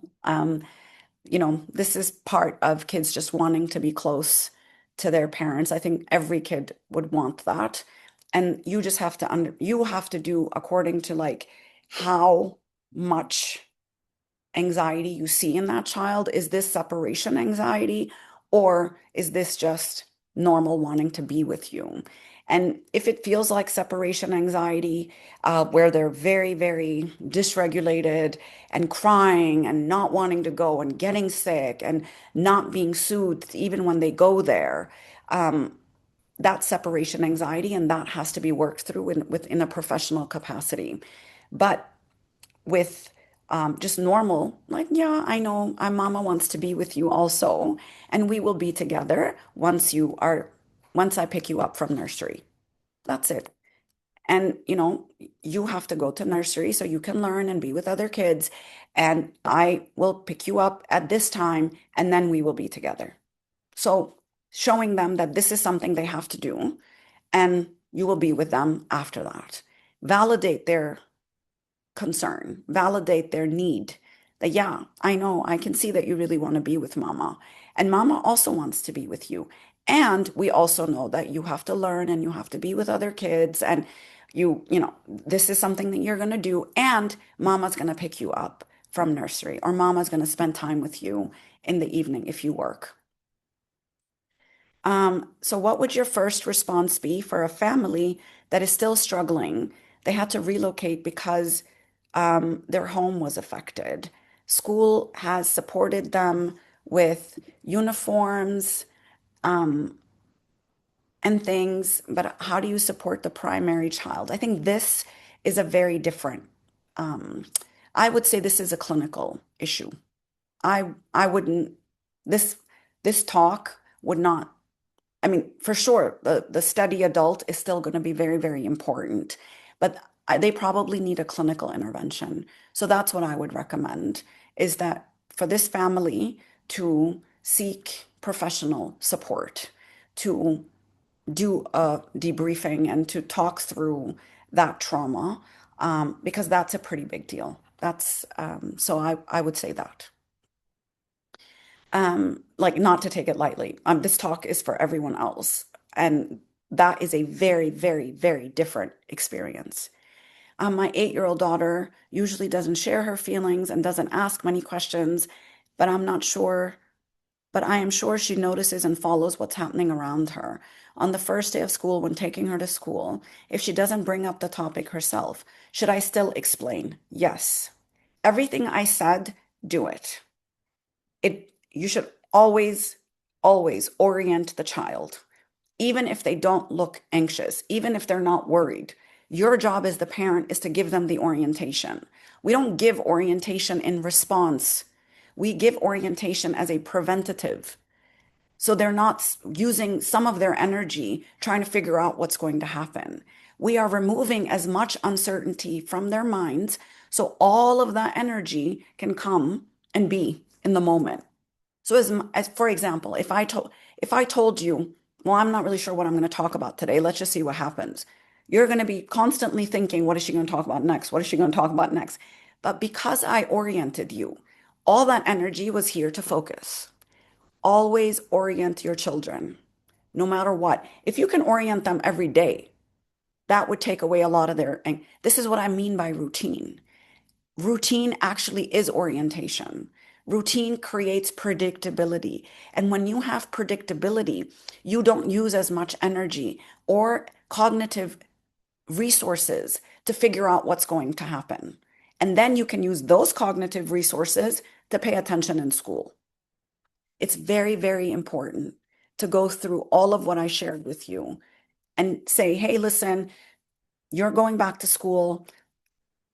This is part of kids just wanting to be close to their parents. I think every kid would want that. And you just have to you have to do according to like how much anxiety you see in that child. Is this separation anxiety, or is this just normal wanting to be with you? And if it feels like separation anxiety, where they're very, very dysregulated and crying and not wanting to go and getting sick and not being soothed even when they go there, um, that's separation anxiety, and that has to be worked through within a professional capacity. But with just normal, like, yeah, I know my mama wants to be with you also, and we will be together once I pick you up from nursery. That's it. And you have to go to nursery so you can learn and be with other kids, and I will pick you up at this time, and then we will be together. So showing them that this is something they have to do, and you will be with them after that. Validate their concern, validate their need. That, yeah, I know, I can see that you really want to be with mama. And mama also wants to be with you. And we also know that you have to learn and you have to be with other kids. And this is something that you're going to do. And mama's going to pick you up from nursery, or mama's going to spend time with you in the evening if you work. So what would your first response be for a family that is still struggling? They had to relocate because their home was affected. School has supported them with uniforms and things, but how do you support the primary child? I think this is a very different, um, I would say this is a clinical issue. I wouldn't, this this talk would not, I mean, for sure, the study adult is still going to be very, very important, but they probably need a clinical intervention. So that's what I would recommend, is that for this family to seek professional support, to do a debriefing and to talk through that trauma, because that's a pretty big deal. So I would say that. Like, not to take it lightly. This talk is for everyone else. And that is a very, very, very different experience. My 8-year-old daughter usually doesn't share her feelings and doesn't ask many questions, but I am sure she notices and follows what's happening around her. On the first day of school, when taking her to school, if she doesn't bring up the topic herself, should I still explain? Yes. Everything I said, do it. You should always, always orient the child, even if they don't look anxious, even if they're not worried. Your job as the parent is to give them the orientation. We don't give orientation in response. We give orientation as a preventative. So they're not using some of their energy trying to figure out what's going to happen. We are removing as much uncertainty from their minds so all of that energy can come and be in the moment. So as for example, if I told you, well, I'm not really sure what I'm going to talk about today. Let's just see what happens. You're going to be constantly thinking, what is she going to talk about next? What is she going to talk about next? But because I oriented you, all that energy was here to focus. Always orient your children, no matter what. If you can orient them every day, that would take away a lot of their, and this is what I mean by routine. Routine actually is orientation. Routine creates predictability. And when you have predictability, you don't use as much energy or cognitive resources to figure out what's going to happen. And then you can use those cognitive resources to pay attention in school. It's very, very important to go through all of what I shared with you and say, hey, listen, you're going back to school.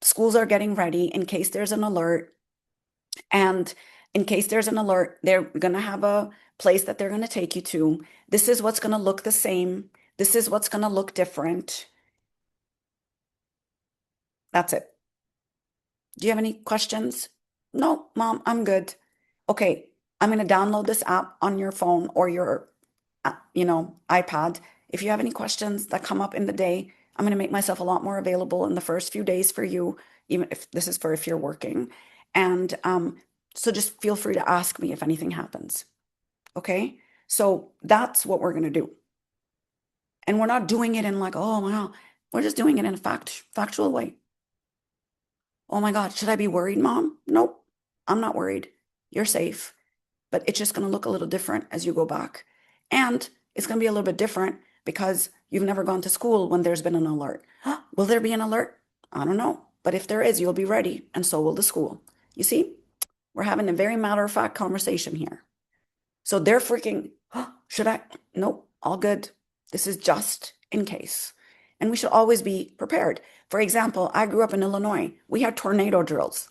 Schools are getting ready in case there's an alert. And in case there's an alert, they're going to have a place that they're going to take you to. This is what's going to look the same. This is what's going to look different. That's it. Do you have any questions? No, mom, I'm good. Okay, I'm going to download this app on your phone or your, iPad. If you have any questions that come up in the day, I'm going to make myself a lot more available in the first few days for you, even if this is for if you're working. And so just feel free to ask me if anything happens. Okay? So that's what we're going to do. And we're not doing it in like, oh, wow, we're just doing it in a factual way. Oh my God, should I be worried, Mom? Nope, I'm not worried. You're safe. But it's just going to look a little different as you go back. And it's going to be a little bit different because you've never gone to school when there's been an alert. Will there be an alert? I don't know. But if there is, you'll be ready, and so will the school. You see, we're having a very matter of fact conversation here. So they're freaking, oh, should I? Nope, all good. This is just in case. And we should always be prepared. For example, I grew up in Illinois. We had tornado drills.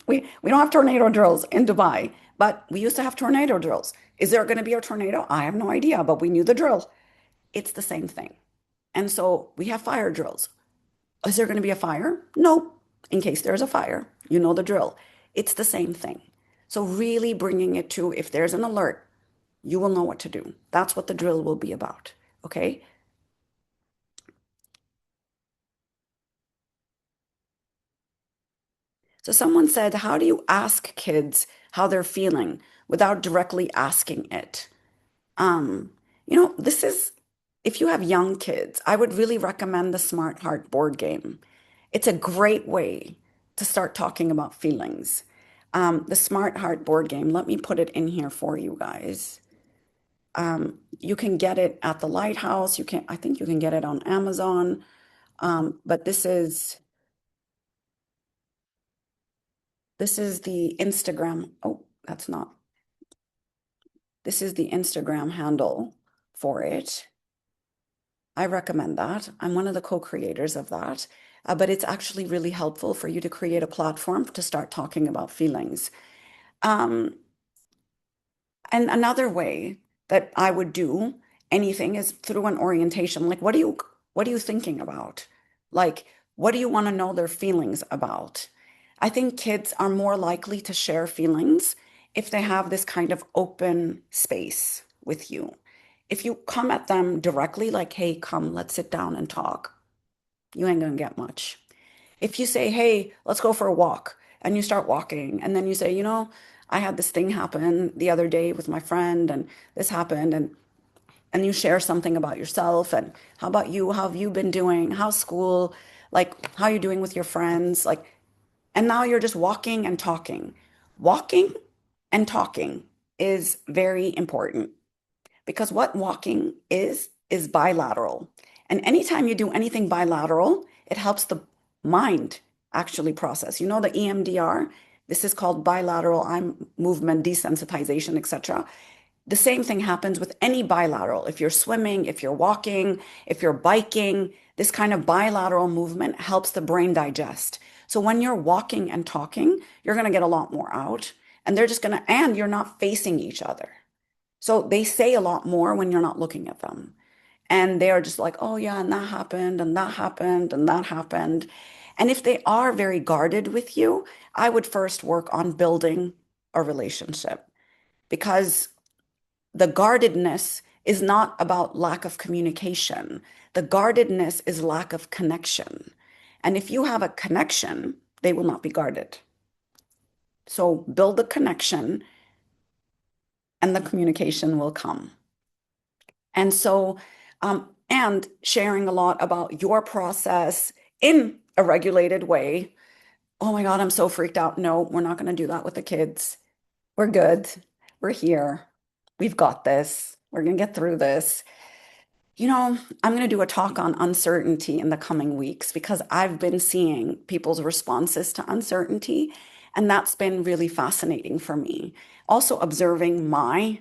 We don't have tornado drills in Dubai, but we used to have tornado drills. Is there going to be a tornado? I have no idea, but we knew the drill. It's the same thing. And so we have fire drills. Is there going to be a fire? No. In case there's a fire, you know the drill. It's the same thing. So really bringing it to if there's an alert, you will know what to do. That's what the drill will be about. Okay? So someone said, how do you ask kids how they're feeling without directly asking it? Um, this is, if you have young kids, I would really recommend the Smart Heart board game. It's a great way to start talking about feelings. The Smart Heart board game, let me put it in here for you guys. You can get it at the Lighthouse. I think you can get it on Amazon. But this is the Instagram. Oh, that's not. This is the Instagram handle for it. I recommend that. I'm one of the co-creators of that. But it's actually really helpful for you to create a platform to start talking about feelings. Um, and another way that I would do anything is through an orientation. Like, what are you thinking about? Like, what do you want to know their feelings about? I think kids are more likely to share feelings if they have this kind of open space with you. If you come at them directly, like, hey, come, let's sit down and talk, you ain't gonna get much. If you say, hey, let's go for a walk, and you start walking, and then you say, I had this thing happen the other day with my friend, and this happened, and you share something about yourself, and how about you? How have you been doing? How's school? Like, how are you doing with your friends? Like, and now you're just walking and talking. Walking and talking is very important because what walking is bilateral. And anytime you do anything bilateral, it helps the mind actually process. You know the EMDR? This is called bilateral eye movement desensitization, etc. The same thing happens with any bilateral. If you're swimming, if you're walking, if you're biking, this kind of bilateral movement helps the brain digest. So when you're walking and talking, you're going to get a lot more out, and and you're not facing each other. So they say a lot more when you're not looking at them. And they are just like, oh, yeah, and that happened, and that happened, and that happened. And if they are very guarded with you, I would first work on building a relationship because the guardedness is not about lack of communication. The guardedness is lack of connection. And if you have a connection, they will not be guarded. So build the connection and the communication will come. And sharing a lot about your process in a regulated way. Oh my God, I'm so freaked out. No, we're not going to do that with the kids. We're good. We're here. We've got this. We're going to get through this. I'm going to do a talk on uncertainty in the coming weeks because I've been seeing people's responses to uncertainty, and that's been really fascinating for me. Also, observing my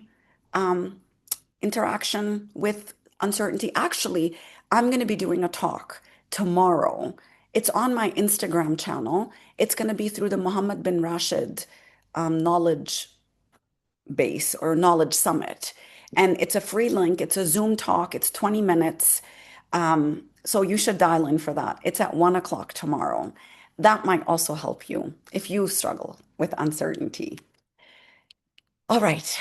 um, interaction with uncertainty. Actually, I'm going to be doing a talk tomorrow. It's on my Instagram channel. It's going to be through the Mohammed bin Rashid Knowledge Base or Knowledge Summit. And it's a free link. It's a Zoom talk. It's 20 minutes. So you should dial in for that. It's at 1 o'clock tomorrow. That might also help you if you struggle with uncertainty. All right.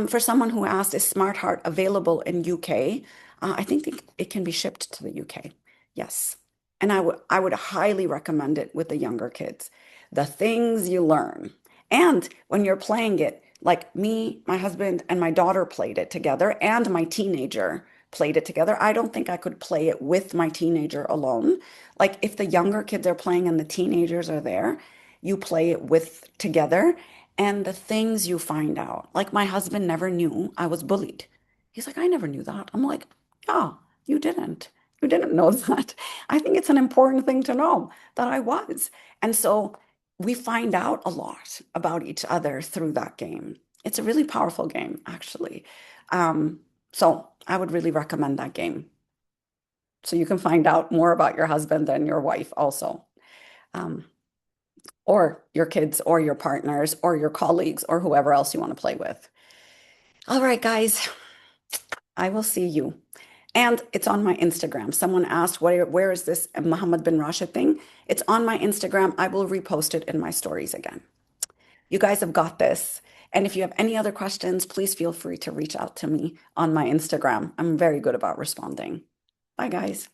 For someone who asked, is Smart Heart available in UK? I think it can be shipped to the UK. Yes. And I would highly recommend it with the younger kids. The things you learn. And when you're playing it, Like me, my husband, and my daughter played it together, and my teenager played it together. I don't think I could play it with my teenager alone. Like if the younger kids are playing and the teenagers are there, you play it with together. And the things you find out, like my husband never knew I was bullied. He's like, I never knew that. I'm like, yeah, you didn't. You didn't know that. I think it's an important thing to know that I was. And so we find out a lot about each other through that game. It's a really powerful game, actually. Um, so I would really recommend that game. So you can find out more about your husband and your wife also, um, or your kids, or your partners, or your colleagues, or whoever else you want to play with. All right, guys, I will see you. And it's on my Instagram. Someone asked, where is this Mohammed bin Rashid thing? It's on my Instagram. I will repost it in my stories again. You guys have got this. And if you have any other questions, please feel free to reach out to me on my Instagram. I'm very good about responding. Bye, guys.